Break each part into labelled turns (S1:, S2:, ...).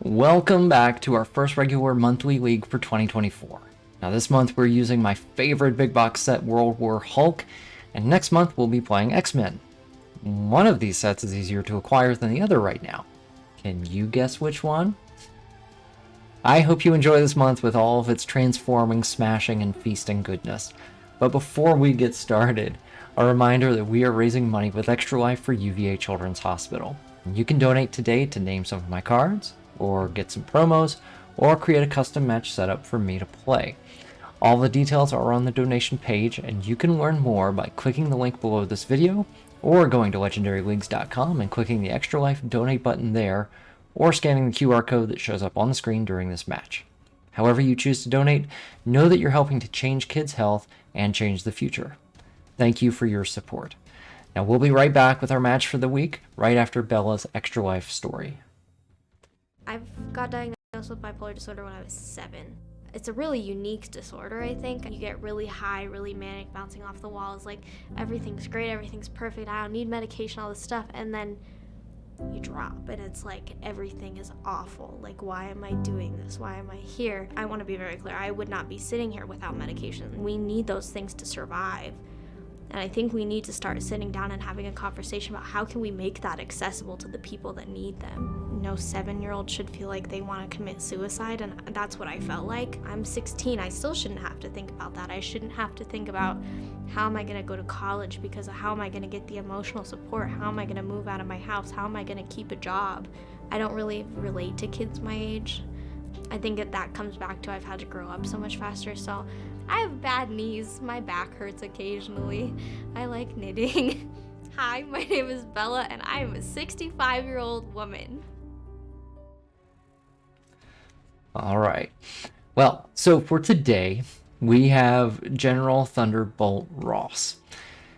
S1: Welcome back to our first regular monthly league for 2024. Now this month we're using my favorite big box set, World War Hulk, and next month we'll be playing X-Men. One of these sets is easier to acquire than the other right now. Can you guess which one? I hope you enjoy this month with all of its transforming, smashing, and feasting goodness. But before we get started, a reminder that we are raising money with Extra Life for UVA Children's Hospital. And you can donate today to name some of my cards, or get some promos, or create a custom match setup for me to play. All the details are on the donation page, and you can learn more by clicking the link below this video, or going to legendaryleagues.com and clicking the Extra Life donate button there, or scanning the QR code that shows up on the screen during this match. However you choose to donate, know that you're helping to change kids' health and change the future. Thank you for your support. Now we'll be right back with our match for the week, right after Bella's Extra Life story.
S2: I've got diagnosed with bipolar disorder when I was 7. It's a really unique disorder, I think. You get really high, really manic, bouncing off the walls, like everything's great, everything's perfect, I don't need medication, all this stuff, and then you drop, and it's like everything is awful. Like, why am I doing this? Why am I here? I want to be very clear, I would not be sitting here without medication. We need those things to survive. And I think we need to start sitting down and having a conversation about how can we make that accessible to the people that need them. No 7-year-old should feel like they want to commit suicide, and that's what I felt like. I'm 16, I still shouldn't have to think about that. I shouldn't have to think about how am I going to go to college, because of how am I going to get the emotional support, how am I going to move out of my house, how am I going to keep a job. I don't really relate to kids my age. I think that comes back to I've had to grow up so much faster, so I have bad knees, my back hurts occasionally, I like knitting. Hi, my name is Bella, and I am a 65-year-old woman.
S1: Alright, well, so for today, we have General Thunderbolt Ross.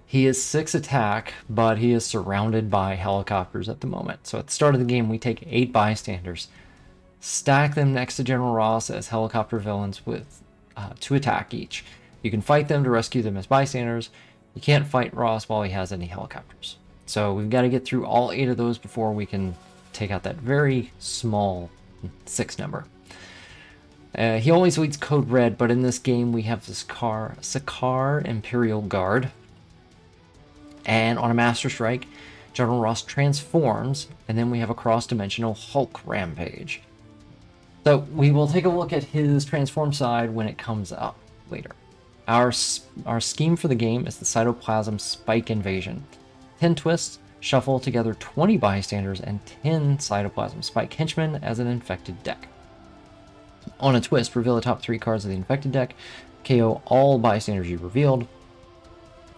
S1: He is 6 attack, but he is surrounded by helicopters at the moment. So at the start of the game, we take 8 bystanders, stack them next to General Ross as helicopter villains with 2 attack each. You can fight them to rescue them as bystanders. You can't fight Ross while he has any helicopters. So we've got to get through all 8 of those before we can take out that very small 6 number. He always leads code red, but in this game we have this Sakaar Imperial Guard. And on a Master Strike, General Ross transforms, and then we have a cross-dimensional Hulk Rampage. So we will take a look at his transform side when it comes up later. Our scheme for the game is the Cytoplasm Spike Invasion. 10 twists, shuffle together 20 bystanders and 10 Cytoplasm Spike henchmen as an infected deck. On a twist, reveal the top 3 cards of the infected deck, KO all bystanders you revealed,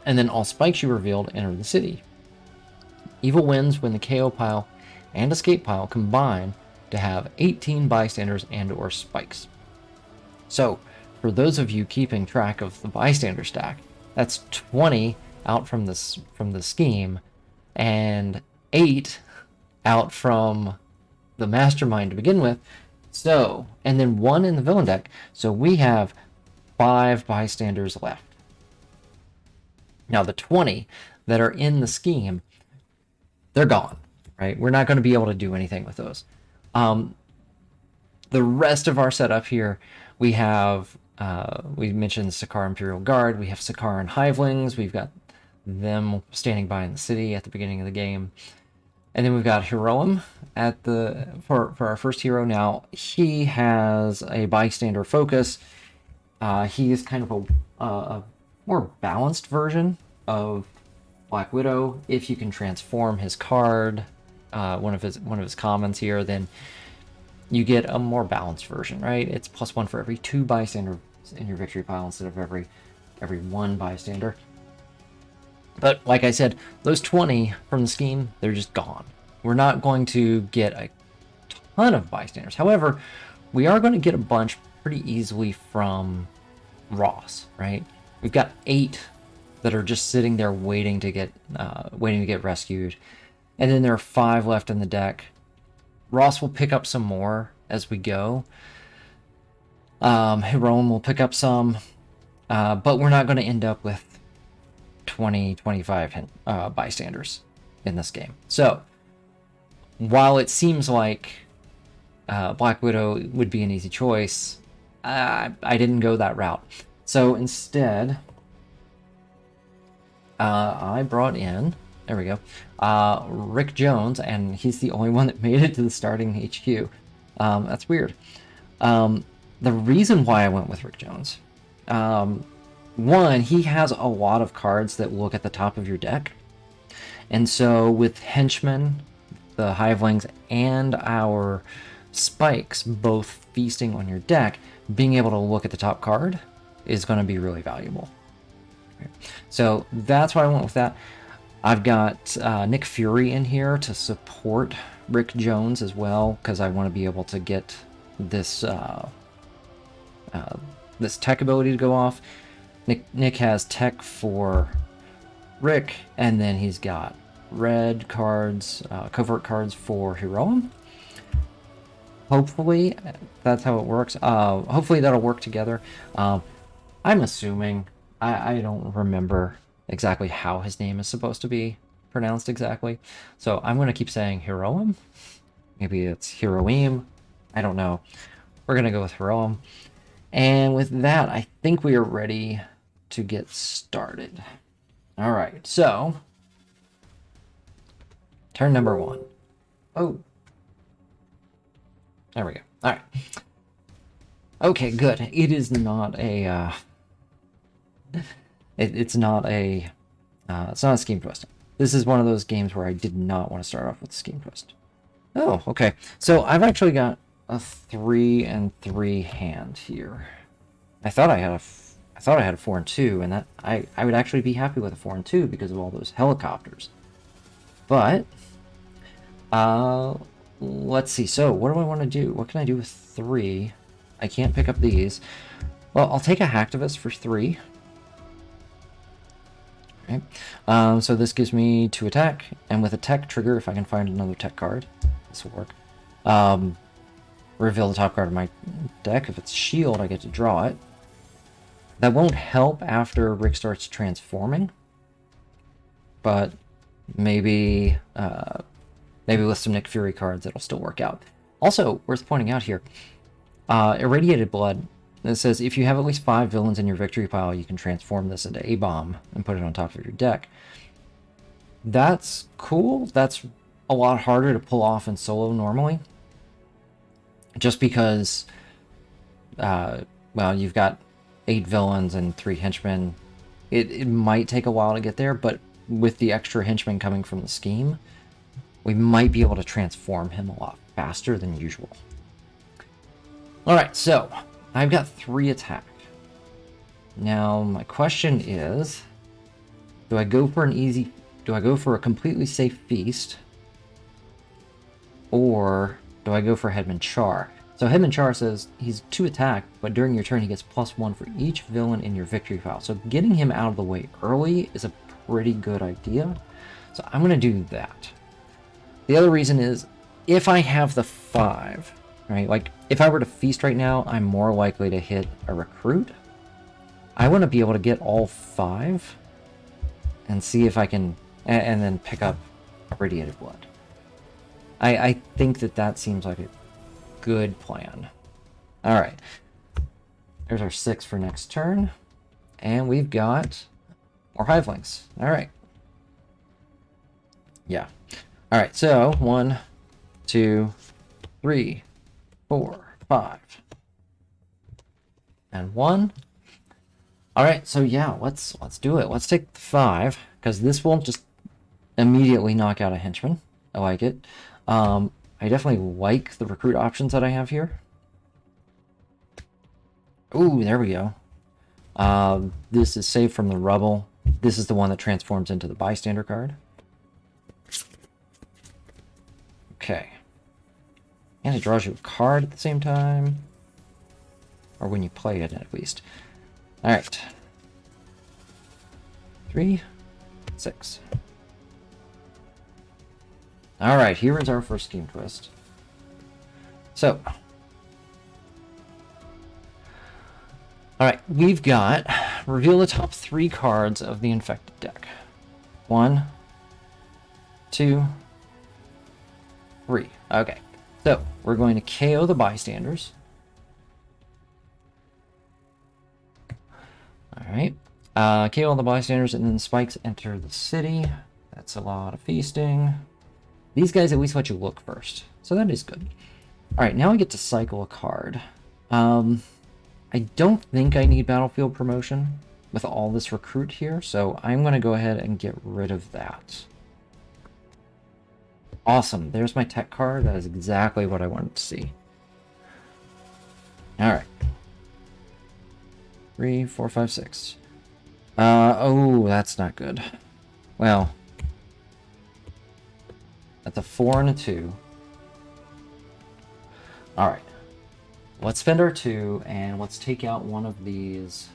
S1: and then all spikes you revealed enter the city. Evil wins when the KO pile and escape pile combine to have 18 bystanders and or spikes. So, for those of you keeping track of the bystander stack, that's 20 out from the scheme, and 8 out from the mastermind to begin with. So, and then 1 in the villain deck. So we have 5 bystanders left. Now the 20 that are in the scheme, they're gone, right? We're not going to be able to do anything with those. The rest of our setup here, we have, we mentioned Sakaar Imperial Guard, we have Sakaar and Hivelings, we've got them standing by in the city at the beginning of the game. And then we've got Heroum at for our first hero. Now, he has a bystander focus. He is kind of a more balanced version of Black Widow. If you can transform his card, one of his commons here, then you get a more balanced version, right? It's +1 for every 2 bystanders in your victory pile instead of every 1 bystander. But like I said, those 20 from the scheme, they're just gone. We're not going to get a ton of bystanders. However, we are going to get a bunch pretty easily from Ross, right? We've got 8 that are just sitting there waiting to get rescued, and then there are 5 left in the deck. Ross will pick up some more as we go. Heroum will pick up some, but we're not going to end up with 25 bystanders in this game. So while it seems like Black Widow would be an easy choice. I didn't go that route. So instead, I brought in, there we go, Rick Jones, and he's the only one that made it to the starting HQ. That's weird. The reason why I went with Rick Jones, one, he has a lot of cards that look at the top of your deck. And so with Henchmen, the Hivelings, and our Spikes both feasting on your deck, being able to look at the top card is going to be really valuable. So that's why I went with that. I've got Nick Fury in here to support Rick Jones as well, because I want to be able to get this this tech ability to go off. Nick has tech for Rick, and then he's got red cards, covert cards for Hiroim. Hopefully that's how it works. Hopefully that'll work together. I'm assuming, I don't remember exactly how his name is supposed to be pronounced exactly, so I'm going to keep saying Hiroim. Maybe it's Hiroim. I don't know. We're going to go with Hiroim. And with that, I think we are ready to get started. All right, so turn number 1. Oh, there we go. All right. Okay, good. It is not a it's not a scheme twist. This is one of those games where I did not want to start off with a scheme twist. Oh, okay. So I've actually got a 3 and 3 hand here. I thought I had a 4 and 2, and that I would actually be happy with a 4 and 2 because of all those helicopters. But let's see. So what do I want to do? What can I do with 3? I can't pick up these. Well, I'll take a Hacktivist for 3. Okay. So this gives me 2 attack, and with a tech trigger, if I can find another tech card, this will work. Reveal the top card of my deck. If it's shield, I get to draw it. That won't help after Rick starts transforming, but maybe with some Nick Fury cards, it'll still work out. Also, worth pointing out here, Irradiated Blood. It says if you have at least 5 villains in your victory pile, you can transform this into A-Bomb and put it on top of your deck. That's cool. That's a lot harder to pull off in solo normally. Just because, well, you've got 8 villains and 3 henchmen. It might take a while to get there, but with the extra henchmen coming from the scheme, we might be able to transform him a lot faster than usual. Alright, so I've got 3 attack. Now, my question is, do I go for a completely safe feast, or do I go for Headman Char? So Headman Char says he's 2 attack, but during your turn he gets +1 for each villain in your victory file. So getting him out of the way early is a pretty good idea. So I'm going to do that. The other reason is, if I have the 5, right? Like, if I were to feast right now, I'm more likely to hit a recruit. I want to be able to get all 5 and see if I can, and then pick up Radiated Blood. I think that seems like a good plan. All right. There's our 6 for next turn. And we've got more Hivelings. All right. Yeah. All right, so 1, 2, 3, 4, 5. And 1. All right, so yeah, let's do it. Let's take the 5, because this won't just immediately knock out a henchman. I like it. I definitely like the recruit options that I have here. Ooh, there we go. This is saved from the rubble. This is the one that transforms into the bystander card. Okay. And it draws you a card at the same time. Or when you play it, at least. Alright. 3, 6. Alright, here is our first scheme twist. So. Alright, we've got reveal the top 3 cards of the infected deck. 1, 2, 3. Okay. So, we're going to KO the bystanders. Alright. KO all the bystanders, and then spikes enter the city. That's a lot of feasting. These guys at least let you look first, so that is good. Alright, now I get to cycle a card. I don't think I need battlefield promotion with all this recruit here, so I'm going to go ahead and get rid of that. Awesome, there's my tech card. That is exactly what I wanted to see. Alright. 3, 4, 5, 6. Oh, that's not good. Well, that's a 4 and a 2. Alright. Let's spend our 2, and let's take out one of these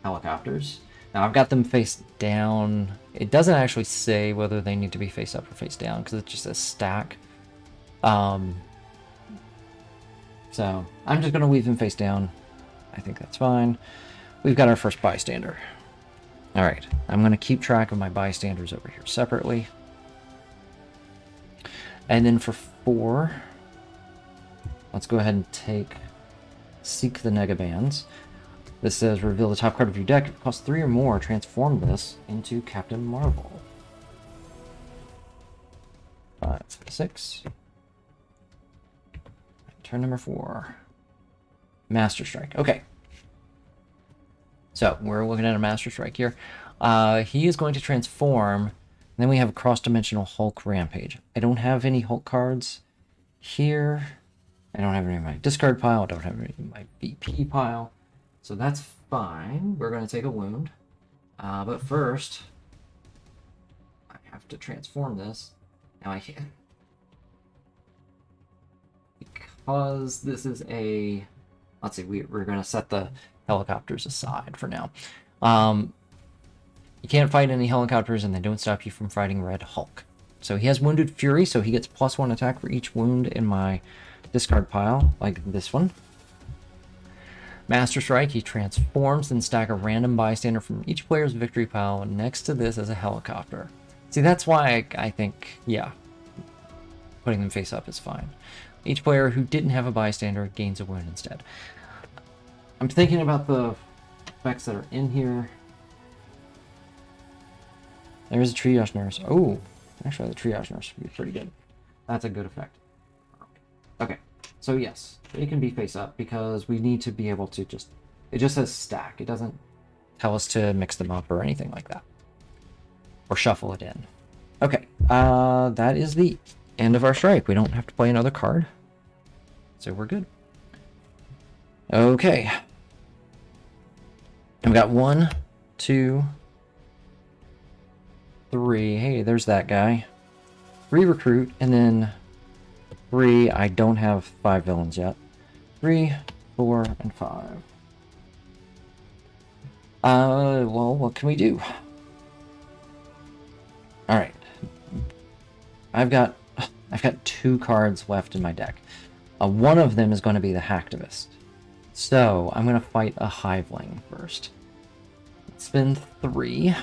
S1: helicopters. Now, I've got them face down. It doesn't actually say whether they need to be face up or face down, because it just says stack. So, I'm just going to leave them face down. I think that's fine. We've got our first bystander. Alright, I'm going to keep track of my bystanders over here separately. And then for 4, let's go ahead and Seek the Negabands. This says, reveal the top card of your deck. If it costs 3 or more, transform this into Captain Marvel. 5, 6. Turn number 4. Master Strike. Okay. So, we're looking at a Master Strike here. He is going to transform. And then we have a cross-dimensional Hulk Rampage. I don't have any Hulk cards here. I don't have any in my discard pile. I don't have any in my VP pile. So that's fine. We're going to take a wound. But first, I have to transform this. Now I can't. Because this is a... Let's see, we're going to set the helicopters aside for now. You can't fight any helicopters, and they don't stop you from fighting Red Hulk. So he has Wounded Fury, so he gets +1 attack for each wound in my discard pile, like this one. Master Strike, he transforms and stack a random bystander from each player's victory pile next to this as a helicopter. See, that's why I think, yeah, putting them face up is fine. Each player who didn't have a bystander gains a wound instead. I'm thinking about the effects that are in here. There's a triage nurse. Oh, actually the triage nurse would be pretty good. That's a good effect. Okay, so yes, it can be face up because we need to be able to just... It just says stack. It doesn't tell us to mix them up or anything like that. Or shuffle it in. Okay, that is the end of our strike. We don't have to play another card. So we're good. Okay. I've got 1, 2, 3. Hey, there's that guy. 3 recruit, and then 3. I don't have 5 villains yet. 3, 4, and 5. Well, what can we do? Alright. I've got 2 cards left in my deck. One of them is going to be the Hacktivist. So, I'm going to fight a Hiveling first. Spend 3.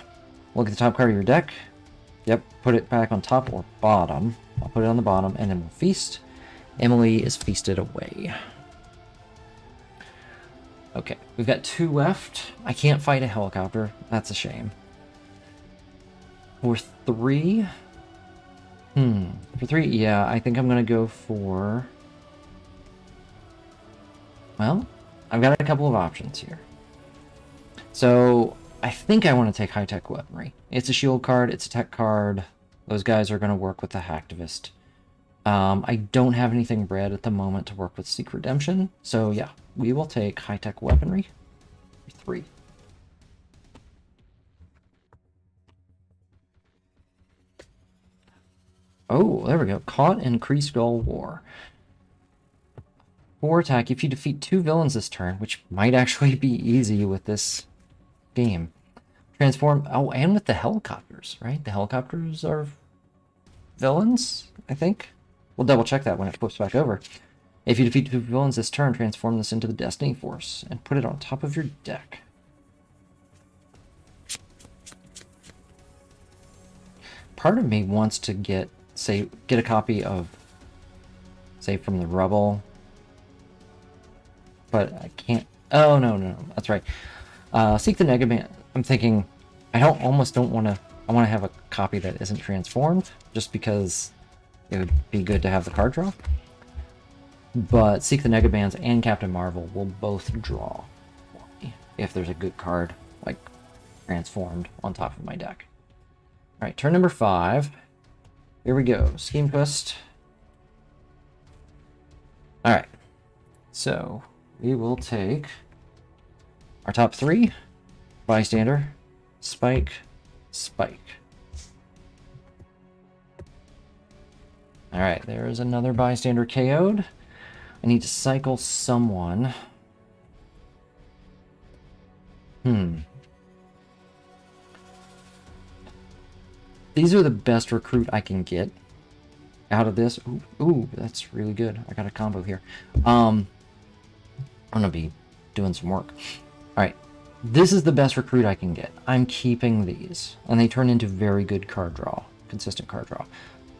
S1: Look at the top card of your deck. Yep, put it back on top or bottom. I'll put it on the bottom, and then we'll feast. Emily is feasted away. Okay, we've got 2 left. I can't fight a helicopter. That's a shame. For 3... For 3, yeah, I think I'm going to go for... Well, I've got a couple of options here. So, I think I want to take high-tech weaponry. It's a shield card, it's a tech card. Those guys are going to work with the Hacktivist. I don't have anything red at the moment to work with Seek Redemption. So, yeah, we will take high-tech weaponry. 3. Oh, there we go. Caught in Kree-Skull War. 4 attack. If you defeat 2 villains this turn, which might actually be easy with this game. Transform... Oh, and with the helicopters, right? The helicopters are villains, I think. We'll double check that when it flips back over. If you defeat 2 villains this turn, transform this into the Destiny Force and put it on top of your deck. Part of me wants to get a copy of Save from the rubble. But I can't... Oh, no. That's right. Seek the Negaban. I'm thinking... almost don't want to... I want to have a copy that isn't transformed, just because it would be good to have the card draw. But Seek the Negabands and Captain Marvel will both draw for me if there's a good card, like, transformed on top of my deck. Alright, turn number 5. Here we go. Scheme Twist. Alright. So, we will take our top 3. Bystander. Spike. Spike. Alright, there's another Bystander KO'd. I need to cycle someone. These are the best recruit I can get out of this. Ooh, that's really good. I got a combo here. I'm gonna be doing some work. Alright. This is the best recruit I can get. I'm keeping these. And they turn into very good card draw. Consistent card draw.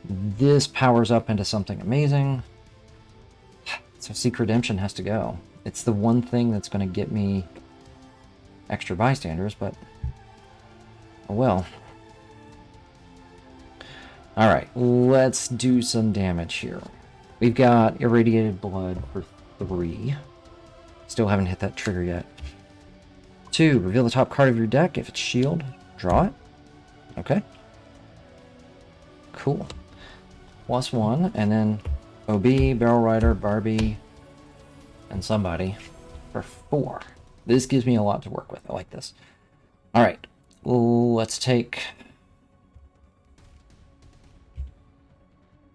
S1: This powers up into something amazing. So Seek Redemption has to go. It's the one thing that's going to get me extra bystanders, but... oh well. Alright, let's do some damage here. We've got Irradiated Blood for 3. Still haven't hit that trigger yet. 2, reveal the top card of your deck. If it's shield, draw it. Okay. Cool. +1, and then OB, Barrel Rider, Barbie, and somebody for 4. This gives me a lot to work with. I like this. Alright, let's take...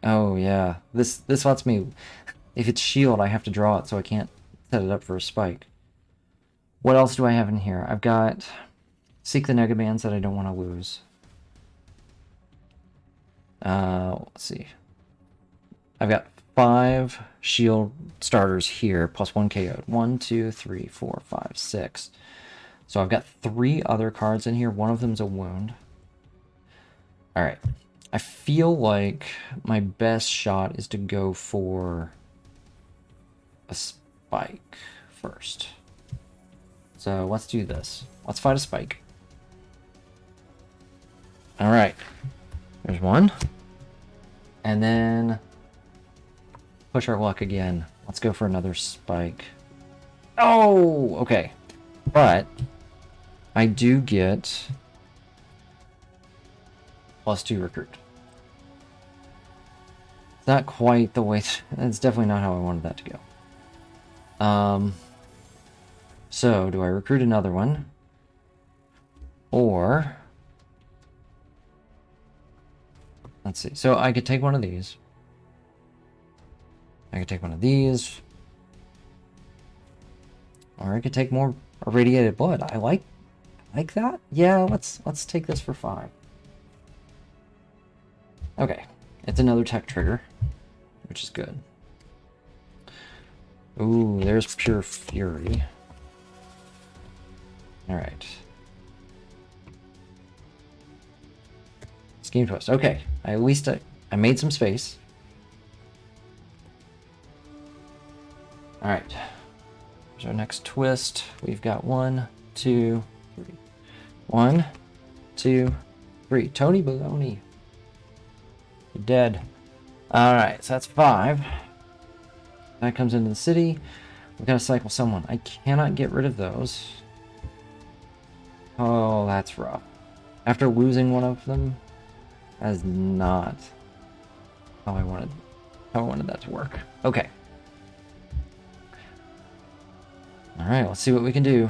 S1: oh yeah, this lets me... if it's shield, I have to draw it, so I can't set it up for a spike. What else do I have in here? I've got Seek the Negabands that I don't want to lose. Let's see. I've got 5 shield starters here, +1 KO. 1, 2, 3, 4, 5, 6. So I've got 3 other cards in here. One of them's a wound. Alright. I feel like my best shot is to go for a spike first. So let's do this. Let's fight a spike. Alright. There's one. And then push our luck again. Let's go for another spike. Oh, okay. But I do get +2 recruit. It's not quite the way... it's definitely not how I wanted that to go. So, do I recruit another one? Or... let's see. So, I could take one of these. I could take one of these. Or I could take more Irradiated Blood. I like that. Yeah, let's take this for 5. Okay. It's another tech trigger, which is good. Ooh, there's Pure Fury. Alright. Scheme Twist. Okay. At least I made some space. Alright. Here's our next twist. We've got 1, 2, 3. 1, 2, 3. Tony Baloney. You're dead. Alright, so that's 5. That comes into the city. We've got to cycle someone. I cannot get rid of those. Oh, that's rough. After losing one of them, that is not how I wanted that to work. Okay. Alright, let's see what we can do.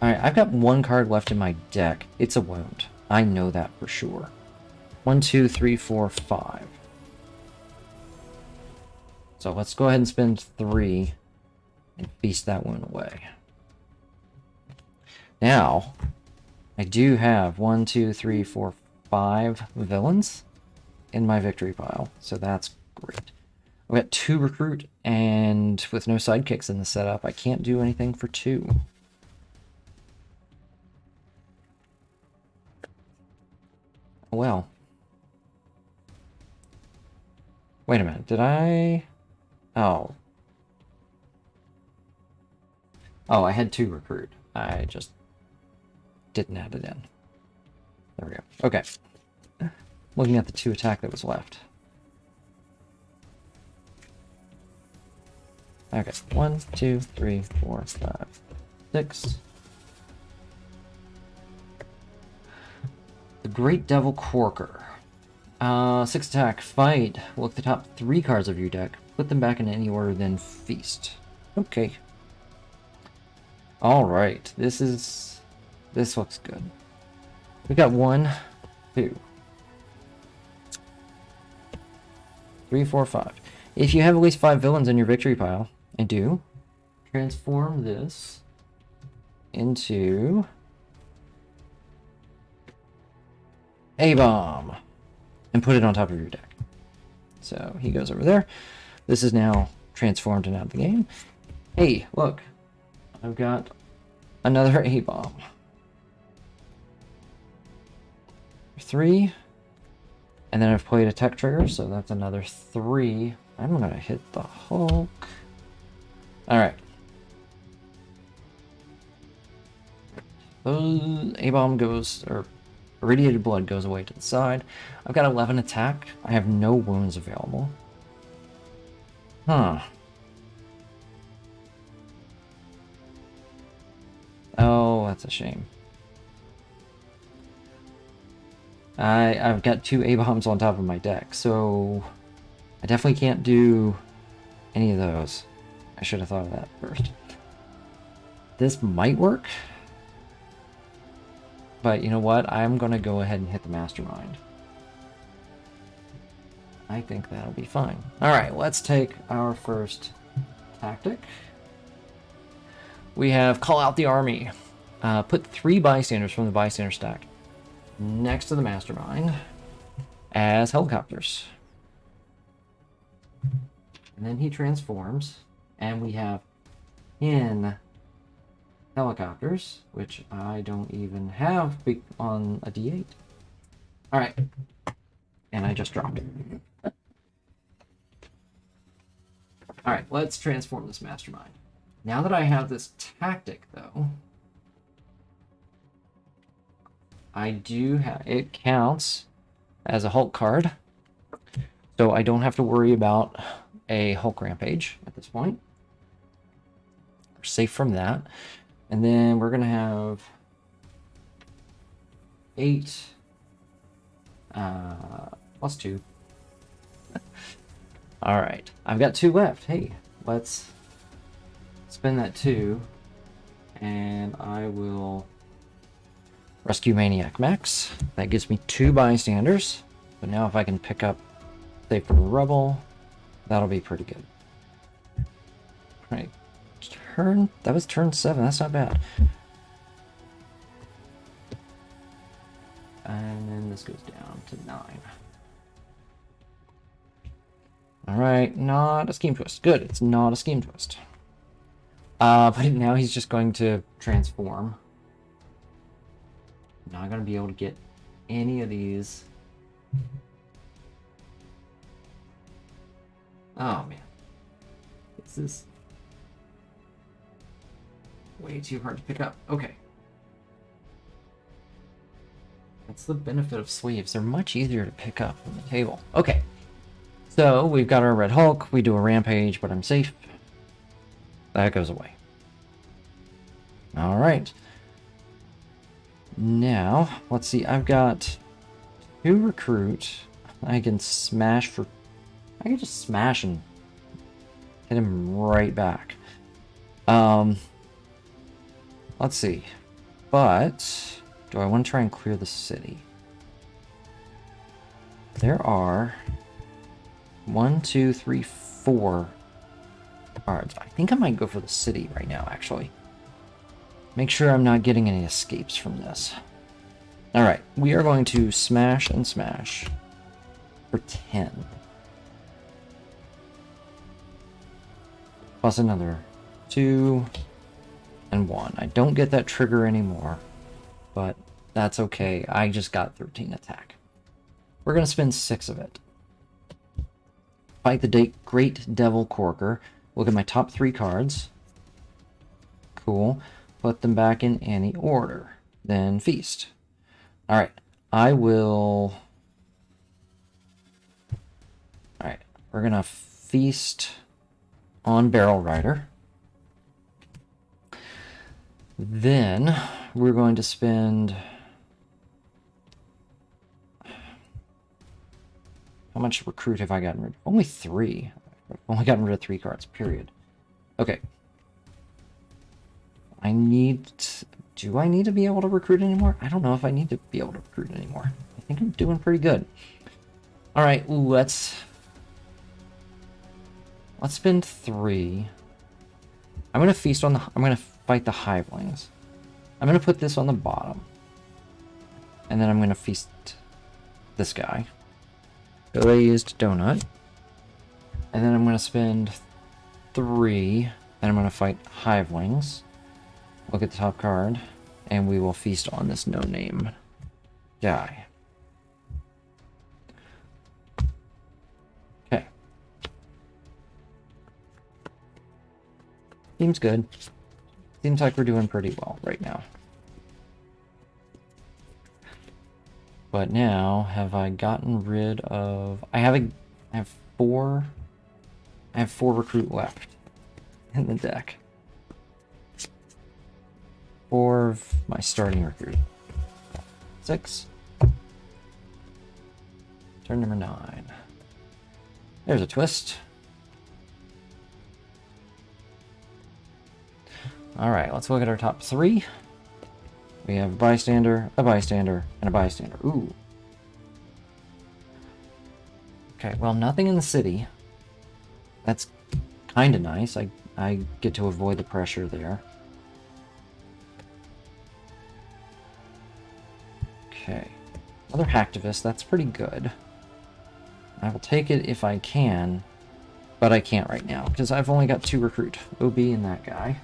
S1: Alright, I've got 1 card left in my deck. It's a wound. I know that for sure. 1, 2, 3, 4, 5. So let's go ahead and spend 3 and feast that wound away. Now, I do have 1, 2, 3, 4, 5 villains in my victory pile, so that's great. I've got 2 recruit, and with no sidekicks in the setup, I can't do anything for 2. Well. Wait a minute, did I... Oh. Oh, I had 2 recruit. I just didn't add it in. There we go. Okay. Looking at the 2 attack that was left. Okay, 1, 2, 3, 4, 5, 6. The Great Devil Corker. 6 attack, fight. Look at the top 3 cards of your deck. Put them back in any order, then feast. Okay. Alright, this looks good. We got 1, 2, 3, 4, 5. If you have at least 5 villains in your victory pile, I do, transform this into A-Bomb and put it on top of your deck. So he goes over there. This is now transformed and out of the game. Hey, look, I've got another A-Bomb. 3, and then I've played a tech trigger, so that's another 3. I'm gonna hit the Hulk. Alright. A-Bomb goes, or Irradiated Blood goes away to the side. I've got 11 attack. I have no wounds available. Huh. Oh, that's a shame. I've got 2 A-Bombs on top of my deck, so I definitely can't do any of those. I should have thought of that first. This might work, but you know what? I'm going to go ahead and hit the Mastermind. I think that'll be fine. Alright, let's take our first tactic. We have Call Out the Army. Put 3 bystanders from the bystander stack next to the Mastermind as helicopters. And then he transforms, and we have in helicopters, which I don't even have on a D8. Alright. And I just dropped it. Alright, let's transform this Mastermind. Now that I have this tactic, though, I do have... It counts as a Hulk card, so I don't have to worry about a Hulk Rampage at this point. We're safe from that. And then we're going to have 8 plus 2. Alright, I've got 2 left. Hey, let's spend that 2, and I will Rescue Maniac Max. That gives me 2 bystanders. But now if I can pick up Save from Rubble, that'll be pretty good. Right. That was turn 7. That's not bad. And then this goes down to 9. Alright, not a Scheme Twist. Good, it's not a Scheme Twist. But now he's just going to transform. Not going to be able to get any of these. Oh, man. This is way too hard to pick up. Okay. That's the benefit of sleeves. They're much easier to pick up on the table. Okay. So, we've got our Red Hulk. We do a Rampage, but I'm safe. That goes away. Alright. Now, let's see. I've got 2 recruit. I can smash for... I can just smash and hit him right back. Let's see. But do I want to try and clear the city? There are 1, 2, 3, 4 cards. I think I might go for the city right now, actually. Make sure I'm not getting any escapes from this. Alright, we are going to smash and smash for 10. Plus another 2 and 1. I don't get that trigger anymore, but that's okay. I just got 13 attack. We're going to spend 6 of it. fight the Great Devil Corker. Look at my top 3 cards. Cool. Put them back in any order. Then feast. Alright. I will... Alright. We're going to feast on Barrel Rider. Then we're going to spend... How much recruit have I gotten rid of? Only 3. I've only gotten rid of 3 cards, period. Okay. Do I need to be able to recruit anymore? I don't know if I need to be able to recruit anymore. I think I'm doing pretty good. Alright, let's spend 3. I'm gonna feast on the... I'm gonna fight the Hivelings. I'm gonna put this on the bottom. And then I'm gonna feast this guy. Glazed Donut. And then I'm going to spend 3. And I'm going to fight Hivelings. Look at the top card. And we will feast on this no-name guy. Okay. Seems good. Seems like we're doing pretty well right now. But now, have I gotten rid of... I have 4 recruit left in the deck. 4 of my starting recruit. 6. Turn number 9. There's a twist. Alright, let's look at our top 3. We have a bystander, and a bystander. Ooh. Okay, well, nothing in the city. That's kind of nice. I get to avoid the pressure there. Okay. Another hacktivist. That's pretty good. I will take it if I can, but I can't right now, because I've only got 2 recruit. OB and that guy.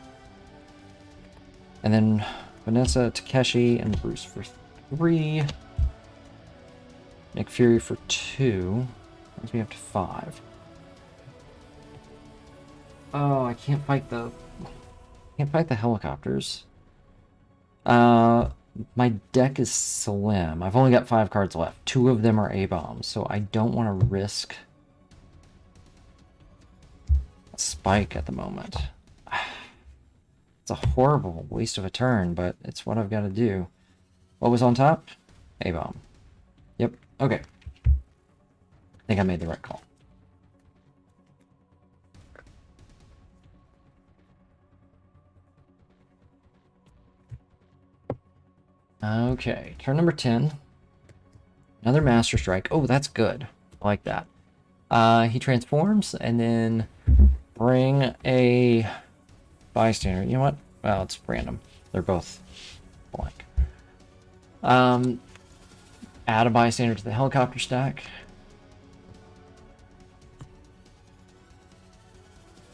S1: And then... Vanessa, Takeshi, and Bruce for 3. Nick Fury for 2. Brings me up to 5. Oh, I can't fight the helicopters. My deck is slim. I've only got 5 cards left. 2 of them are A-bombs, so I don't want to risk a spike at the moment. It's a horrible waste of a turn, but it's what I've got to do. What was on top? A-bomb. Yep. Okay. I think I made the right call. Okay. Turn number 10. Another Master Strike. Oh, that's good. I like that. He transforms, and then bring a... bystander. You know what? Well, it's random. They're both blank. Add a bystander to the helicopter stack.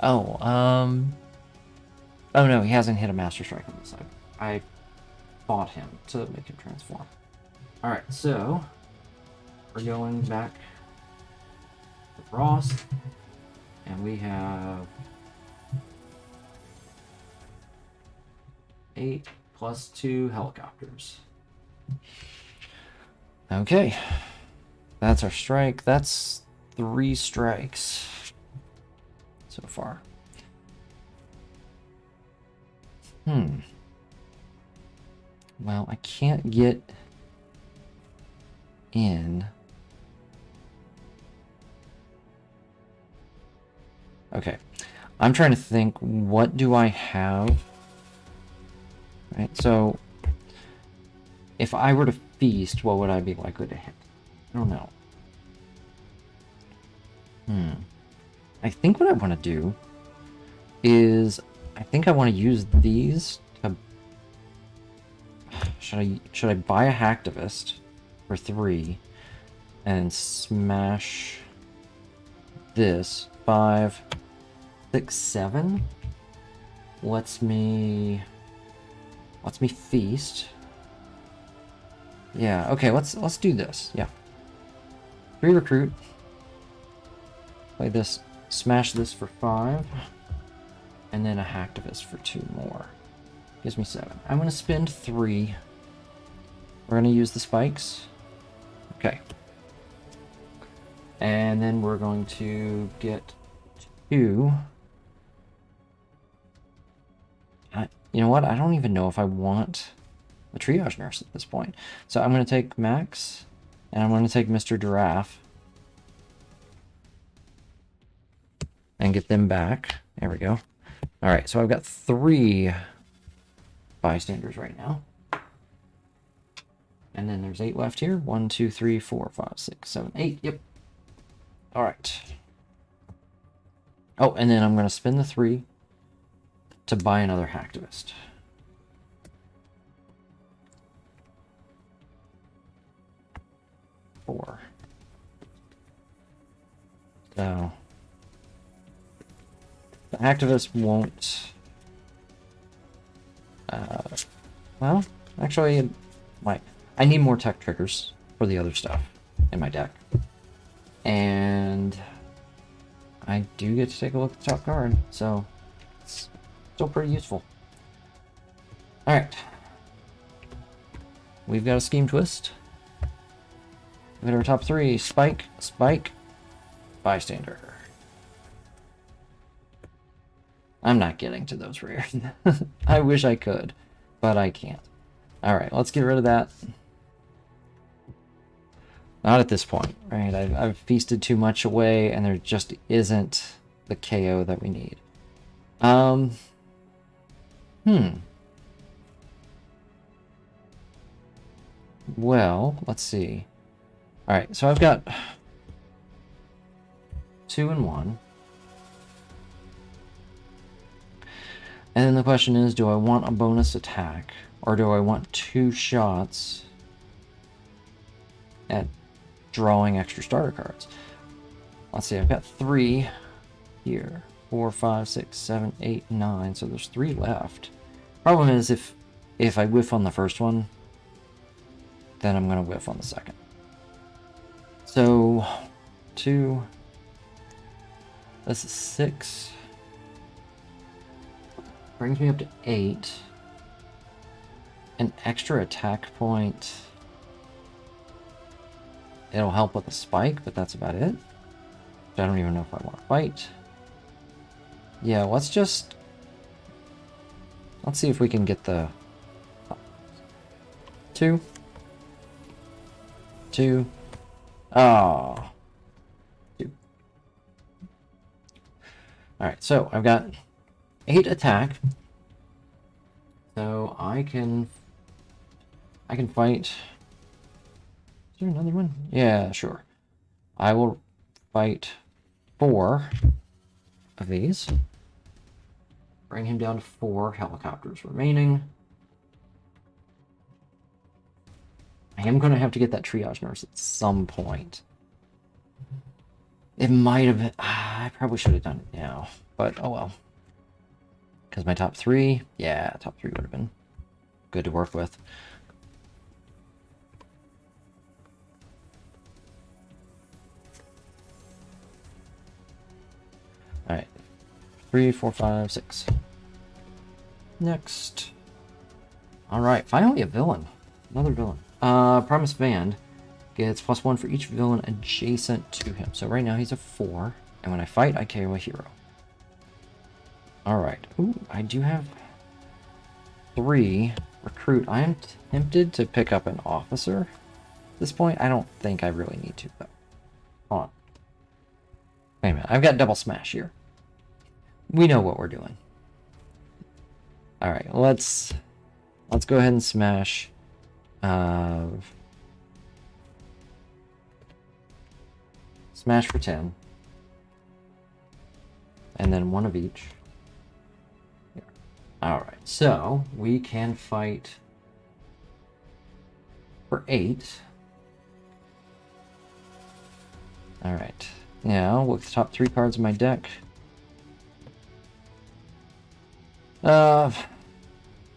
S1: Oh, oh no, he hasn't hit a Master Strike on this side. I fought him to make him transform. Alright, so we're going back to Ross, and we have 8 plus 2 helicopters. Okay. That's our strike. That's 3 strikes so far. Well, I can't get in. Okay. I'm trying to think, what do I have? Right, so if I were to feast, what would I be likely to hit? I don't know. I think what I want to do is, I think I want to use these to... Should I buy a hacktivist for 3 and smash this? 5, 6, 7 lets me feast. Yeah, okay, let's do this. Yeah. 3 recruit. Play this, smash this for 5. And then a hacktivist for 2 more. Gives me 7. I'm going to spend 3. We're going to use the spikes. Okay. And then we're going to get 2. You know what? I don't even know if I want the triage nurse at this point. So I'm going to take Max, and I'm going to take Mr. Giraffe. And get them back. There we go. Alright, so I've got 3 bystanders right now. And then there's 8 left here. 1, 2, 3, 4, 5, 6, 7, 8. Yep. Alright. Oh, and then I'm going to spend the 3 to buy another hacktivist. Four. So the activist won't. Well, actually, it might. I need more tech triggers for the other stuff in my deck, and I do get to take a look at the top card, so it's still pretty useful. All right, we've got a scheme twist. We've got our top 3: spike, spike, bystander. I'm not getting to those rares. I wish I could, but I can't. Alright, let's get rid of that. Not at this point, right? I've feasted too much away, and there just isn't the KO that we need. Well, let's see. Alright, so I've got 2 and 1. And then the question is, do I want a bonus attack, or do I want 2 shots at drawing extra starter cards? Let's see, I've got 3 here. 4, 5, 6, 7, 8, 9. So there's 3 left. Problem is, if I whiff on the first one, then I'm going to whiff on the second. So, 2. This is 6. Brings me up to 8. An extra attack point. It'll help with the spike, but that's about it. I don't even know if I want to fight. Yeah, let's see if we can get the 2. 2. Oh. 2. Alright, so I've got 8 attack. So I can fight. Is there another one? Yeah, sure. I will fight 4 of these. Bring him down to 4 helicopters remaining. I am going to have to get that triage nurse at some point. It might have been... I probably should have done it now. But, oh well. Because my top 3... Yeah, top 3 would have been good to work with. Alright. 3, 4, 5, 6. Next. Alright, finally a villain. Another villain. Promised Band gets +1 for each villain adjacent to him. So right now he's a 4. And when I fight, I KO a hero. Alright. Ooh, I do have 3. Recruit. I am tempted to pick up an officer. At this point, I don't think I really need to, though. Hold on. Wait a minute. I've got double smash here. We know what we're doing. Alright, let's go ahead and smash. Smash for 10. And then 1 of each. Alright, so we can fight for 8. Alright, now look at the top 3 cards of my deck.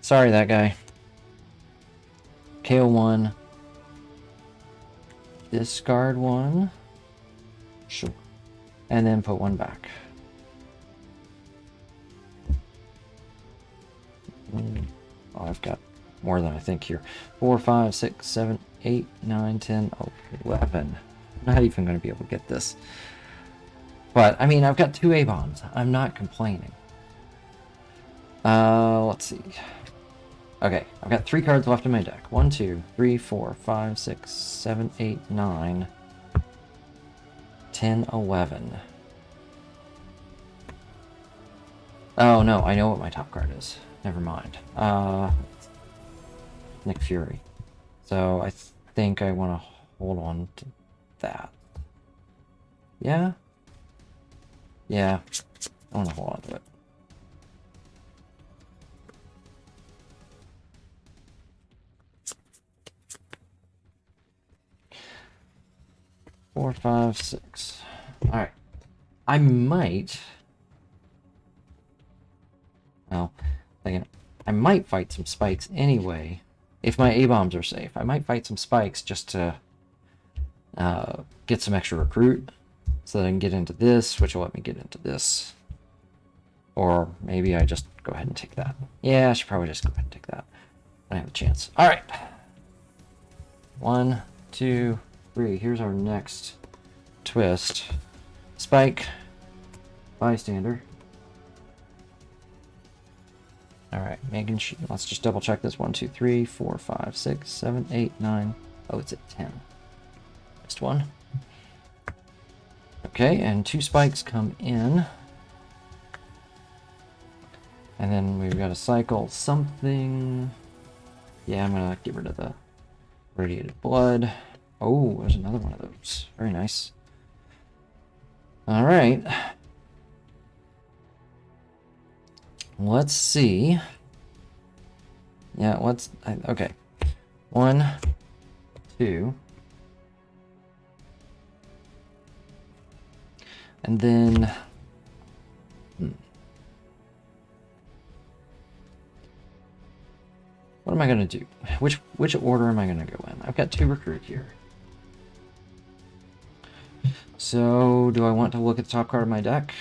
S1: Sorry, that guy. KO 1. Discard 1. Sure. and then put one back. Oh, I've got more than I think here. 4, 5, 6, 7, 8, 9, 10, 11. I'm not even going to be able to get this. But, I mean, I've got 2 A-bombs. I'm not complaining. Let's see. Okay, I've got 3 cards left in my deck. 1, 2, 3, 4, 5, 6, 7, 8, 9, 10, 11. Oh, no, I know what my top card is. Never mind. Nick Fury. So I think I want to hold on to that. Yeah? Yeah. I want to hold on to it. Four, 5, 6. Alright. I might... Well, again, I might fight some spikes anyway. If my A-bombs are safe, I might fight some spikes just to get some extra recruit so that I can get into this, which will let me get into this. Or maybe I just go ahead and take that. Yeah, I should probably just go ahead and take that. I have a chance. All right. 1, 2, 3. Here's our next twist. Spike. Bystander. All right, making sure. Let's just double check this. 1, 2, 3, 4, 5, 6, 7, 8, 9. Oh, it's at 10. Missed one. Okay, and 2 spikes come in. And then we've got to cycle something. Yeah, I'm gonna get rid of the radiated blood. Oh, there's another one of those. Very nice. All right. Let's see. Yeah, okay. 1, 2. And then... What am I going to do? Which order am I going to go in? I've got 2 recruit here. So, do I want to look at the top card of my deck?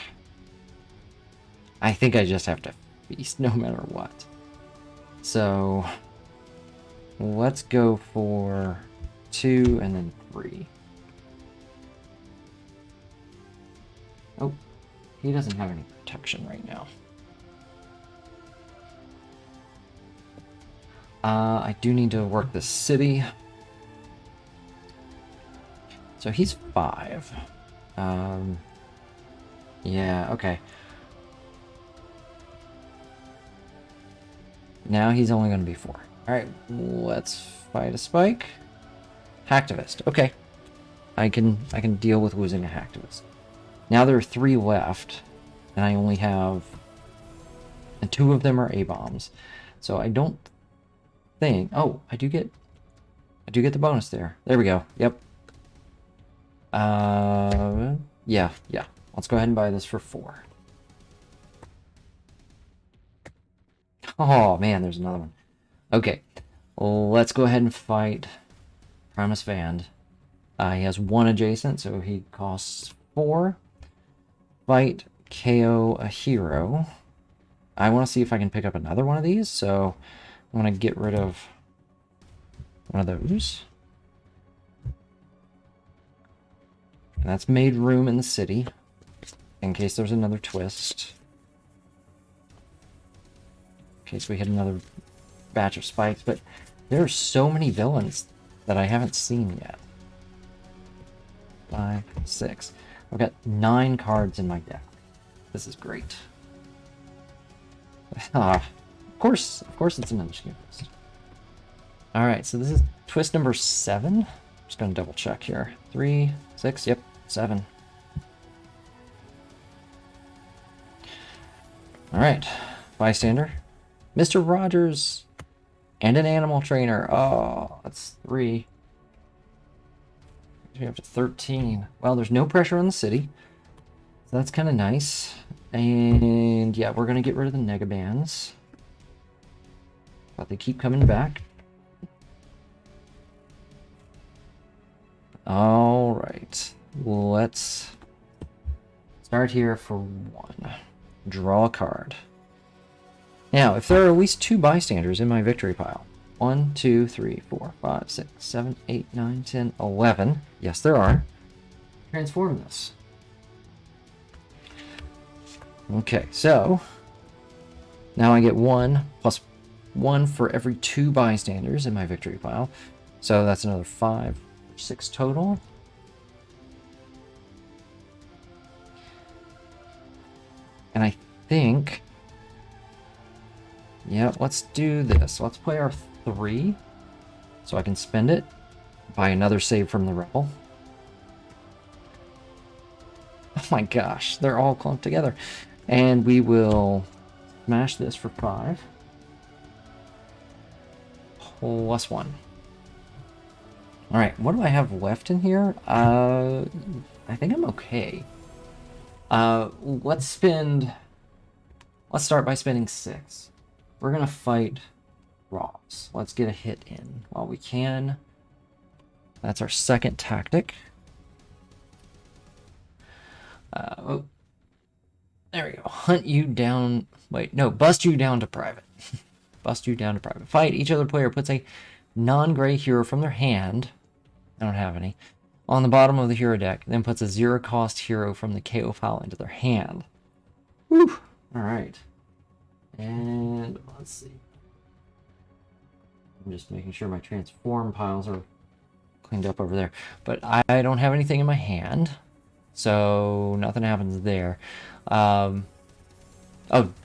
S1: I think I just have to feast no matter what. So, let's go for 2 and then 3. Oh, he doesn't have any protection right now. I do need to work the city. So he's 5. Yeah, okay. Now he's only going to be 4. Alright, let's fight a spike. Hacktivist. Okay. I can deal with losing a hacktivist. Now there are 3 left, and I only have... And 2 of them are A-bombs. So I don't think... Oh, I do get the bonus there. There we go. Yep. Yeah. Let's go ahead and buy this for 4. Oh, man, there's another one. Okay, let's go ahead and fight Primus Vand. He has 1 adjacent, so he costs 4. Fight KO a hero. I want to see if I can pick up another one of these, so I'm going to get rid of one of those. And that's made room in the city, in case there's another twist. In case we hit another batch of spikes, but there are so many villains that I haven't seen yet. 5, 6. I've got 9 cards in my deck. This is great. Of course it's another skin twist. Alright, so this is twist number 7. Just gonna double check here. 3, 6, yep, 7. Alright, bystander. Mr. Rogers and an animal trainer. Oh, that's 3. We have to 13. Well, there's no pressure on the city. So that's kind of nice. And yeah, we're going to get rid of the Negabands. But they keep coming back. All right. Let's Start here for 1. Draw a card. Now, if there are at least 2 bystanders in my victory pile, 1, 2, 3, 4, 5, 6, 7, 8, 9, 10, 11. Yes, there are. Transform this. Okay, so now I get 1 plus 1 for every 2 bystanders in my victory pile. So that's another 5, 6 total. And I think, yeah, let's do this. Let's play our 3 so I can spend it, buy another save from the rebel. Oh my gosh, they're all clumped together. And we will smash this for 5. Plus 1. Alright, what do I have left in here? I think I'm okay. Let's start by spending 6. We're gonna fight Ross. Let's get a hit in while we can. That's our second tactic. Oh, there we go. Hunt you down. Wait, no, bust you down to private. Bust you down to private. Fight. Each other player puts a non-gray hero from their hand. I don't have any. On the bottom of the hero deck, then puts a 0-cost hero from the KO file into their hand. Whew. Alright. And let's see. I'm just making sure my transform piles are cleaned up over there. But I don't have anything in my hand, so nothing happens there. Oh,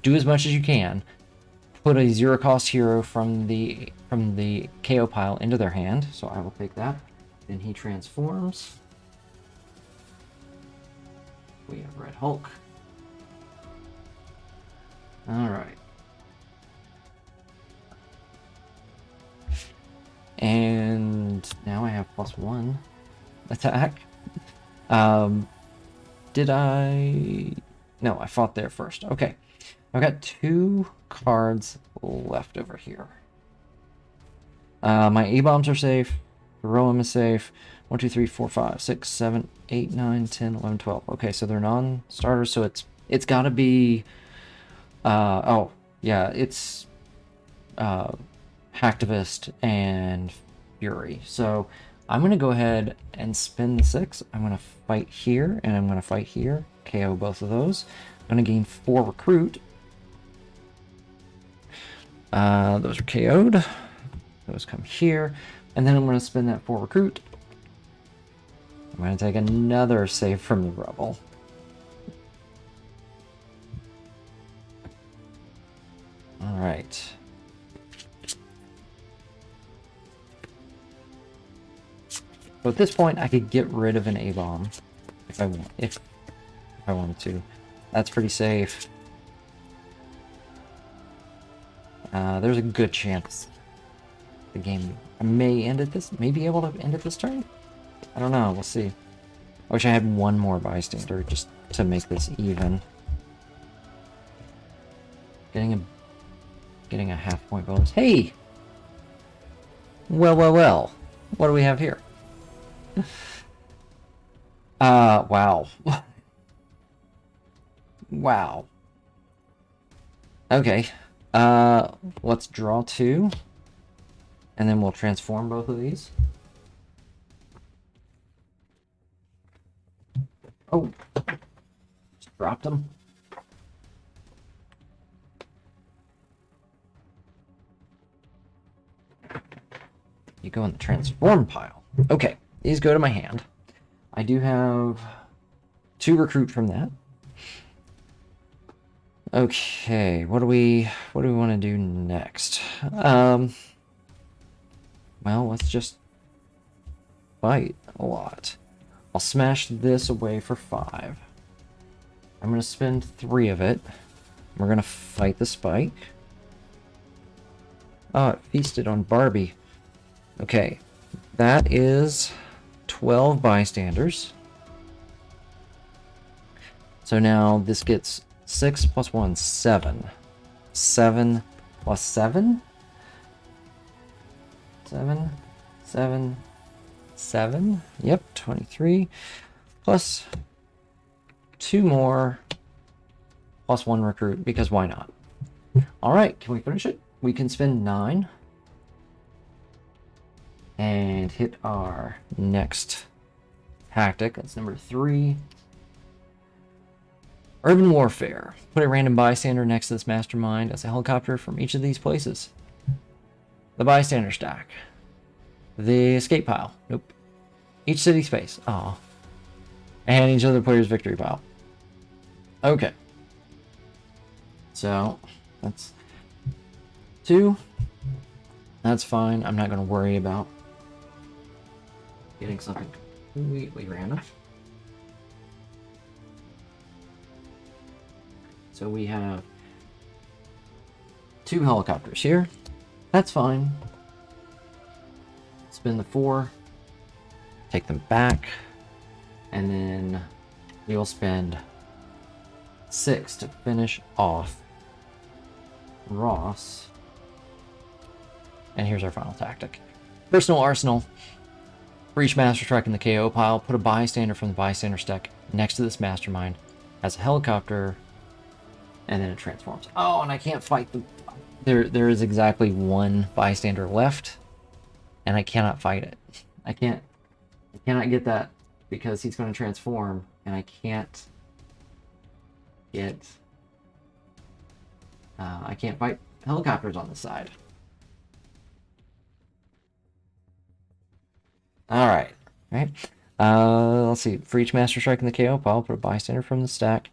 S1: do as much as you can. Put a 0-cost hero from the KO pile into their hand, so I will take that. Then he transforms. We have Red Hulk. Alright. And now I have +1 attack. Did I... No, I fought there first. Okay. I've got 2 cards left over here. My A-bombs are safe. Heroim is safe. 1, 2, 3, 4, 5, 6, 7, 8, 9, 10, 11, 12. Okay, so they're non-starters, so it's got to be... oh, yeah, it's... Hacktivist and Fury. So I'm going to go ahead and spin the 6. I'm going to fight here, and I'm going to fight here. KO both of those. I'm going to gain 4 recruit. Those are KO'd. Those come here. And then I'm going to spin that 4 recruit. I'm going to take another save from the rebel. Alright. So at this point, I could get rid of an A-bomb if I wanted to. That's pretty safe. There's a good chance the game may end at this, may be able to end at this turn. I don't know. We'll see. I wish I had 1 more bystander just to make this even. Getting a half-point bonus. Hey! Well, well, well. What do we have here? Wow. Wow. Okay. Let's draw 2. And then we'll transform both of these. Oh. Just dropped them. You go in the transform pile. Okay. These go to my hand. I do have 2 recruit from that. Okay, what do we want to do next? Well, let's just fight a lot. I'll smash this away for 5. I'm going to spend 3 of it. We're going to fight the spike. Oh, it feasted on Barbie. Okay, that is 12 bystanders. So now this gets 6 plus 1, 7. 7 plus 7? 7, 7, 7. Yep, 23. Plus 2 more plus 1 recruit, because why not? All right, can we finish it? We can spend 9 and hit our next tactic. That's number 3. Urban Warfare. Put a random bystander next to this mastermind as a helicopter from each of these places. The bystander stack. The escape pile. Nope. Each city space. Aw. And each other player's victory pile. Okay. So, that's 2. That's fine. I'm not going to worry about getting something completely random. So we have 2 helicopters here. That's fine. Spin the 4. Take them back. And then we'll spend 6 to finish off Ross. And here's our final tactic. Personal arsenal. For each master strike in the KO pile, put a bystander from the bystander stack next to this mastermind as a helicopter, and then it transforms. Oh, and I can't fight the... There is exactly 1 bystander left, and I cannot fight it. I cannot get that because he's going to transform, and I can't get... I can't fight helicopters on this side. Alright. Right. Let's see. For each master strike in the KO pile, put a bystander from the stack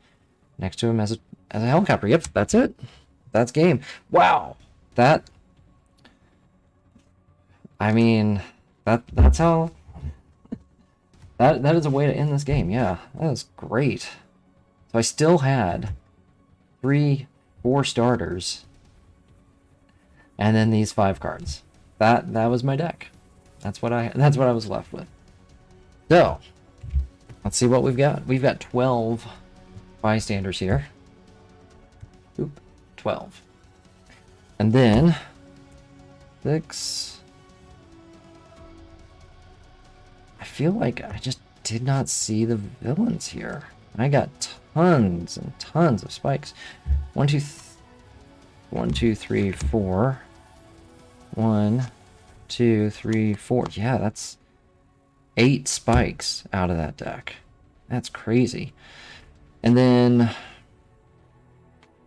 S1: next to him as a helicopter. Yep, that's it. That's game. Wow. That... I mean, that's how... That is a way to end this game. Yeah, that is great. So I still had 4 starters, and then these 5 cards. That was my deck. That's what I was left with. So let's see what we've got. We've got 12 bystanders here. Oop, 12. And then 6. I feel like I just did not see the villains here. I got tons and tons of spikes. 1, 2, 3, 4. 1, 2, 3, 4. Yeah, that's 8 spikes out of that deck. That's crazy. And then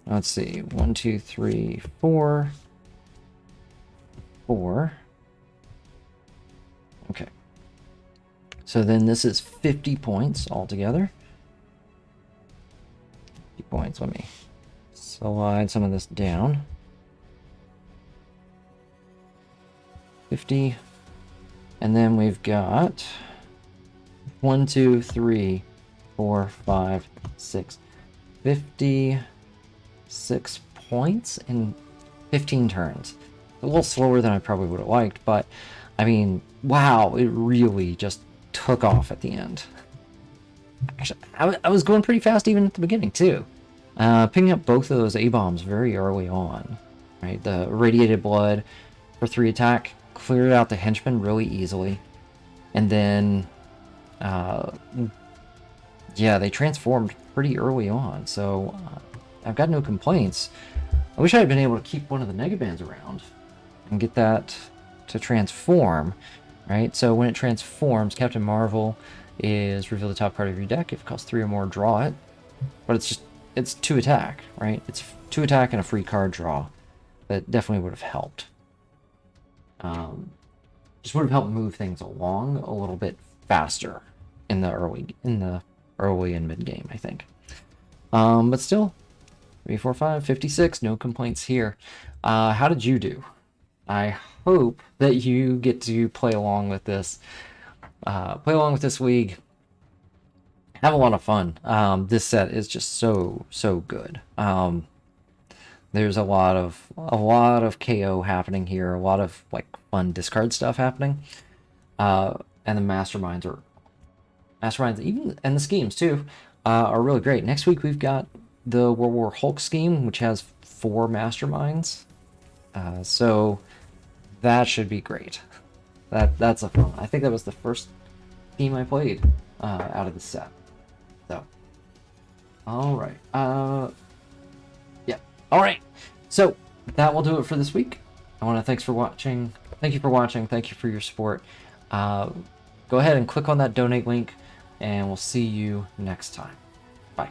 S1: let's see. 1, 2, 3, 4. 4. Okay. So then this is 50 points altogether. 50 points. Let me slide some of this down. 50. And then we've got 1, 2, 3, 4, 5, 6. 56 points in 15 turns. A little slower than I probably would have liked, but I mean, wow, it really just took off at the end. Actually, I was going pretty fast even at the beginning too. Picking up both of those A-bombs very early on. Right, the radiated blood for 3 attack cleared out the henchmen really easily, and then yeah, they transformed pretty early on, so I've got no complaints. I wish I had been able to keep one of the negabands around and get that to transform. Right, so when it transforms, Captain Marvel is reveal the top card of your deck. If it costs 3 or more, draw it. But it's 2 attack, right? It's 2 attack and a free card draw. That definitely would have helped. Just would have helped move things along a little bit faster in the early and mid game, I think. But still, 3, 4, 5, 56, no complaints here. How did you do? I hope that you get to play along with this league. Have a lot of fun. This set is just so good. There's a lot of KO happening here, a lot of like fun discard stuff happening, and the masterminds even, and the schemes too, are really great. Next week we've got the World War Hulk scheme, which has 4 masterminds. So that should be great. That's a fun one. I think that was the first team I played out of the set. So All right. Yeah. All right. So that will do it for this week. I want to thanks for watching. Thank you for watching. Thank you for your support. Go ahead and click on that donate link, and we'll see you next time. Bye.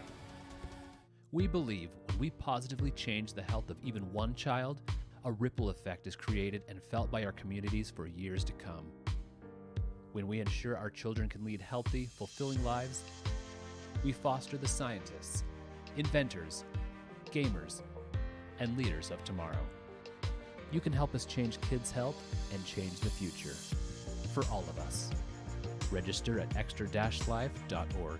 S3: We believe when we positively change the health of even one child, a ripple effect is created and felt by our communities for years to come. When we ensure our children can lead healthy, fulfilling lives, we foster the scientists, inventors, gamers, and leaders of tomorrow. You can help us change kids' health and change the future for all of us. Register at extra-life.org.